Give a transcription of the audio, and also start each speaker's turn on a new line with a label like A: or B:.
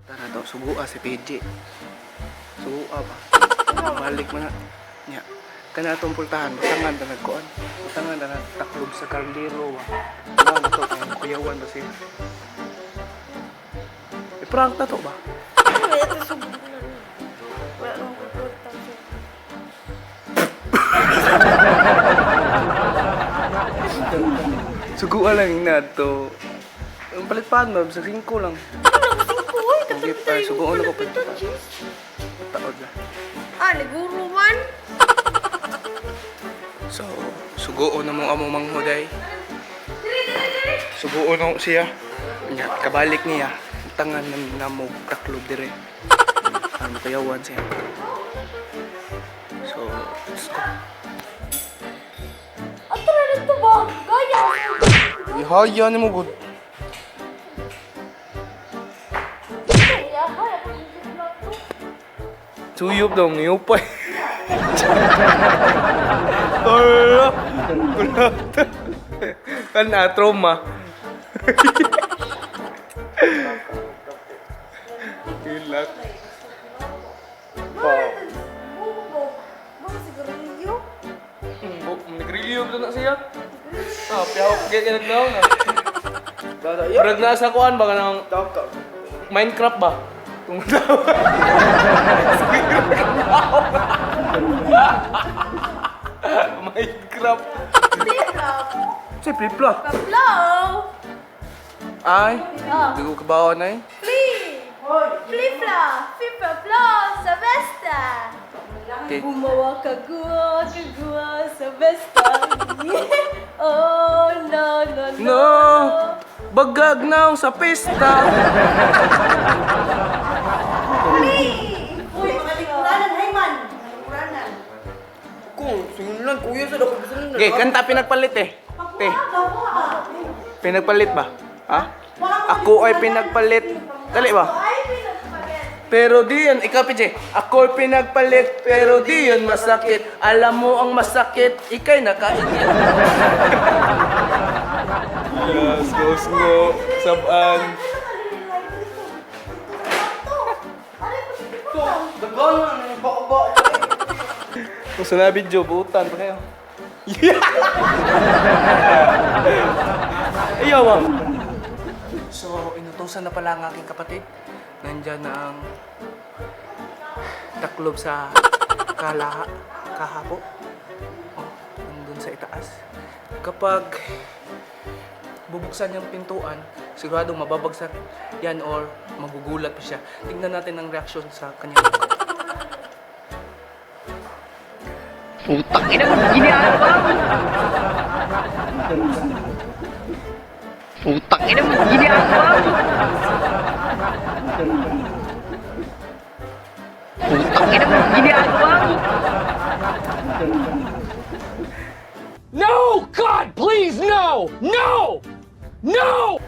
A: Tara daw, sugua si PJ. Sugua ba? Balik mo na. Nya. Kana atong pultahan, butangan na nagkuan. Butangan na nagtaklob sa kaldero. Ano na to, kaya kuyawan ba siya? Prank na to ba?
B: Ito subok na rin. Wala nang kukutan siya.
A: Sugua lang na to. Ang palit pa mo, sa 5 lang.
B: Ano na kasing ko? Uy,
A: Ang gift,
B: tatantay
A: subukan
B: mo
A: ako
B: pala
A: pa.
B: pito, jeez.
A: Taod na.
B: Naguro man.
A: So, suguon na mong among manghuday. Suguon na siya. Nya, kabalik niya. Tangan na mo taklob dire. Ano kayawan siya. So, let's go.
B: Ato na nito ba? Gaya!
A: Ihaya ni mo good. Suyop daw, ngiyupay. Wala. Wala. Kan na, trauma. Hilak. Wow.
B: Baka siguro niyo?
A: Nag-review ba na siya? Piyawak kaya naglaw na. Brag na sa kuan ba ka ng Minecraft ba? Tumatawa. Minecraft.
B: Flip-flop.
A: Say flip-flop.
B: Kablaw.
A: Ay, hindi ko kabawa na eh.
B: Flip. Flip-flop. Flip-flop sa Vesta.
A: Okay.
B: Gumawa ka gua sa Vesta. Oh, no, no, no.
A: No! Bagag na sa pista!
B: Uy,
C: Malingkuranan, Hayman. Malingkuranan.
A: Sinunlan, kuya sa dapat sinunlan. Okay, kanta pinagpalit eh. Te, pinagpalit ba? Ha? Ako ay pinagpalit. Dali ba?
B: ay, pinagpalit.
A: Pero di yan, ikaw PJ, ako ay pinagpalit, pero di yan masakit. Alam mo ang masakit, ikay nakaingit. Yes, go, sabaan. Kung sa na video, buutan pa kayo. Ayaw ah. So, inutusan na pala ang aking kapatid. Nandyan na ang taklob sa kahapo. Oh, nandun sa itaas. Kapag bubuksan yung pintuan, siguradong mababagsak yan or magugulat pa siya. Tingnan natin ang reaksyon sa kanya.
D: Putang ina mo, ginagawa mo! Putang ina mo, ginagawa mo! Putang ina mo, ginagawa mo!
E: No! God, please, no! No! No!